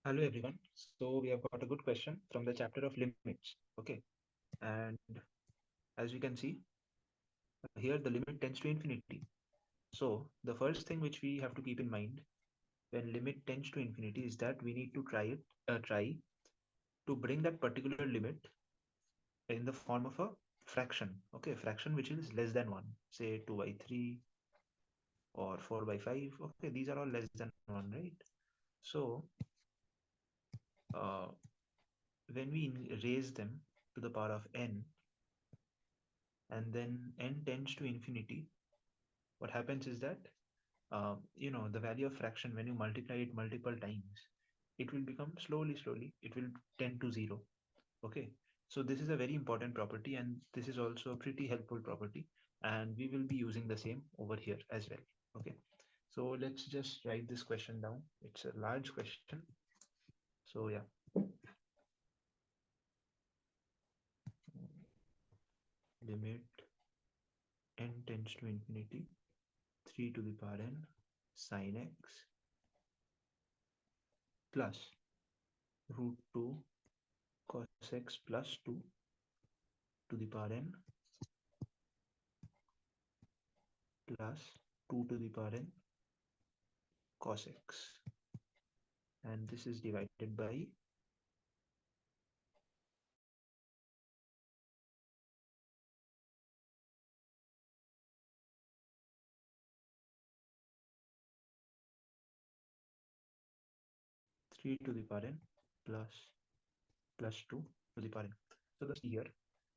Hello everyone. So we have got a good question from the chapter of limits. Okay. And as we can see, here the limit tends to infinity. So the first thing which we have to keep in mind when limit tends to infinity is that we need to try to bring that particular limit in the form of a fraction. Okay, fraction which is less than 1, say 2 by 3 or 4 by 5. Okay, these are all less than 1, right? So uh, when we raise them to the power of n, and then n tends to infinity, what happens is that the value of fraction, when you multiply it multiple times, it will become slowly it will tend to 0. Okay, so this is a very important property, and this is also a pretty helpful property, and we will be using the same over here as well. Okay, so let's just write this question down. It's a large question. So yeah, limit n tends to infinity, 3 to the power n sine x plus root 2 cos x plus 2 to the power n plus 2 to the power n cos x, and this is divided by 3 to the power n plus plus 2 to the power n. So the key here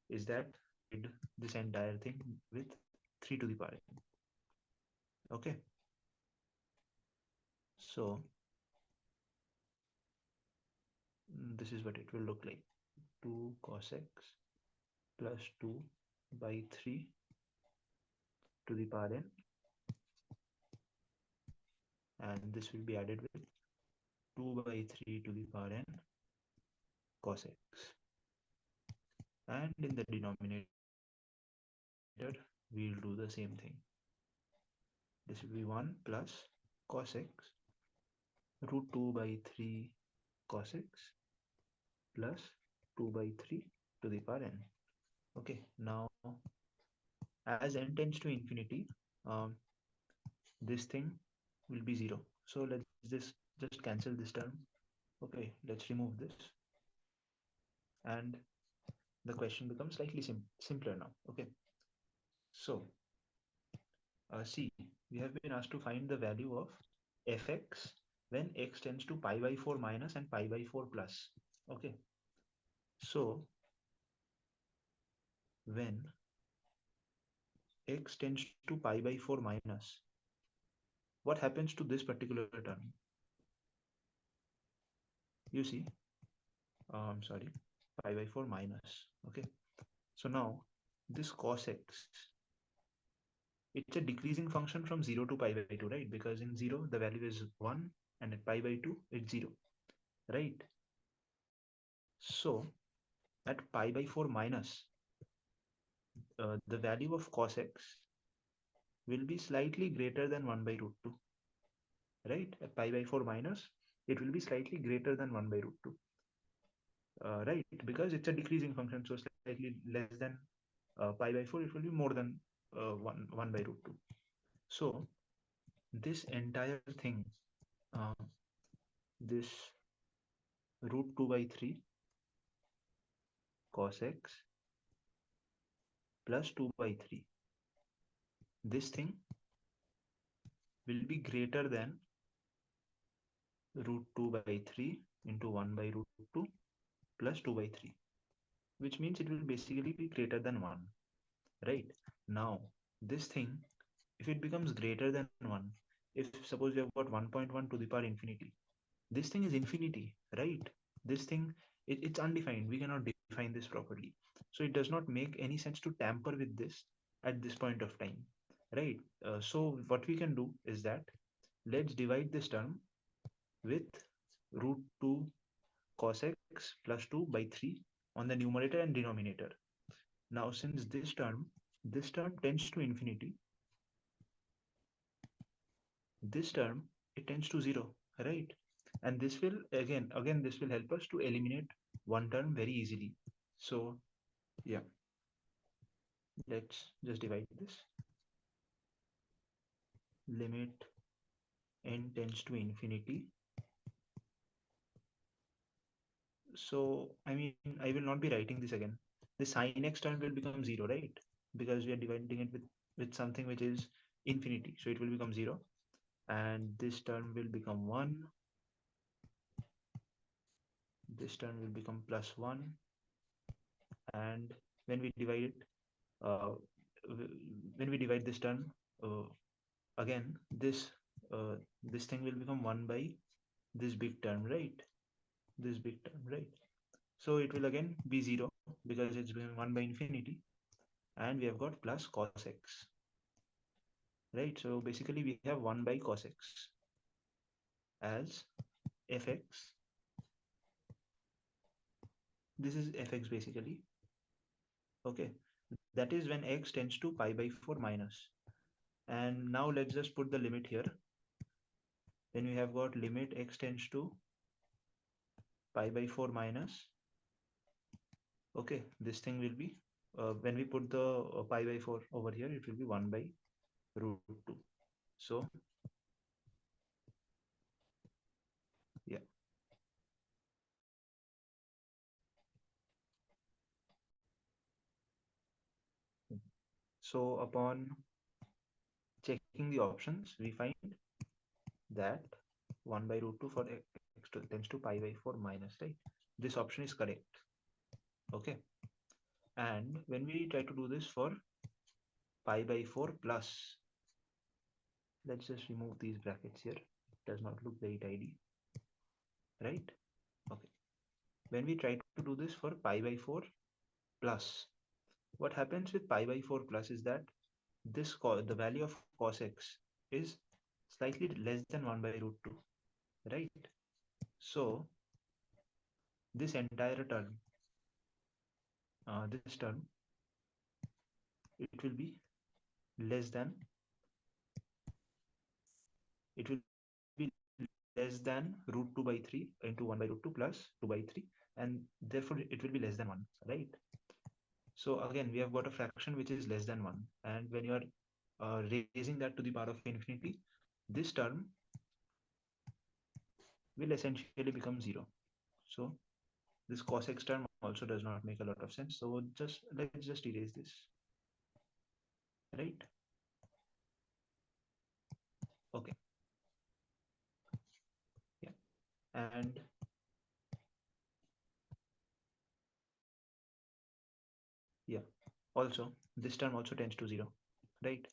is that we did this entire thing with 3 to the power n. Okay, so this is what it will look like: 2 cos x plus 2 by 3 to the power n, and this will be added with 2 by 3 to the power n cos x, and in the denominator we'll do the same thing. This will be 1 plus cos x root 2 by 3 cos x plus 2 by 3 to the power n. Okay, now as n tends to infinity, um, this thing will be 0. So let's just cancel this term. Okay, let's remove this, and the question becomes slightly simpler now. Okay, so see, we have been asked to find the value of fx when x tends to pi by 4 minus and pi by 4 plus. Okay, so when x tends to pi by 4 minus, what happens to this particular term? You see, sorry, pi by 4 minus. Okay, so now this cos x, it's a decreasing function from 0 to pi by 2, right? Because in 0 the value is 1, and at pi by 2 it's 0, right? So at pi by 4 minus, the value of cos x will be slightly greater than 1 by root 2, right? At pi by 4 minus, it will be slightly greater than 1 by root 2, right? Because it's a decreasing function, so slightly less than pi by 4, it will be more than 1 by root 2. So this entire thing, uh, this root 2 by 3 cos x plus 2 by 3, this thing will be greater than root 2 by 3 into 1 by root 2 plus 2 by 3, which means it will basically be greater than 1, right? Now this thing, if it becomes greater than 1, if suppose we have got 1.1 to the power infinity, this thing is infinity, right? This thing, it's undefined, we cannot define this properly, so it does not make any sense to tamper with this at this point of time, right? So what we can do is that let's divide this term with root 2 cos x plus 2 by 3 on the numerator and denominator. Now since this term tends to infinity, this term, it tends to 0, right? and this will again this will help us to eliminate one term very easily. So yeah, let's just divide this. Limit n tends to infinity. So I mean, I will not be writing this again. The sin x term will become 0, right? Because we are dividing it with something which is infinity, so it will become 0, and this term will become 1, this term will become plus 1, and when we divide it, uh, when we divide this term, uh, again this thing will become 1 by this big term, right? This big term, right? So it will again be 0 because it's been 1 by infinity, and we have got plus cos x, right? So basically we have 1 by cos x as fx. This is fx basically. Okay, that is when x tends to pi by 4 minus. And now let's just put the limit here. Then we have got limit x tends to pi by 4 minus. Okay, this thing will be, when we put the pi by 4 over here, it will be 1 by root 2. So yeah, so upon checking the options, we find that 1 by root 2 for x tends to pi by 4 minus, right? This option is correct. Okay, and when we try to do this for pi by 4 plus, let's just remove these brackets here. It does not look very tidy, right? Okay, when we try to do this for pi by 4 plus, what happens with pi by 4 plus is that the value of cos x is slightly less than 1 by root 2, right? So this entire term, this term, it will be less than, it will be less than root 2 by 3 into 1 by root 2 plus 2 by 3, and therefore it will be less than 1, right? So again, we have got a fraction which is less than 1, and when you are raising that to the power of infinity, this term will essentially become 0. So this cos x term also does not make a lot of sense. So let's just erase this, right? Okay, yeah, and yeah, also this term also tends to 0, right?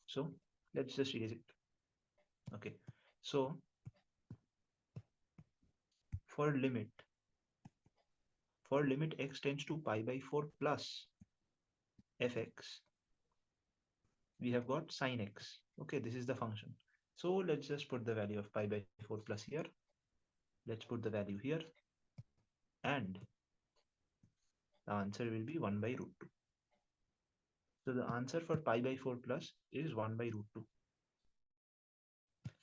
So let's just erase it. Okay, so for limit x tends to pi by 4 plus fx, we have got sin x. Okay, this is the function. So let's just put the value of pi by 4 plus here. Let's put the value here, and the answer will be 1 by root 2. So the answer for pi by 4 plus is 1 by root 2.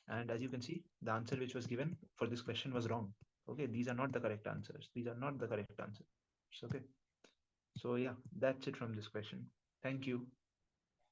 And as you can see, the answer which was given for this question was wrong. Okay, these are not the correct answers. These are not the correct answers. Okay. So yeah, that's it from this question. Thank you.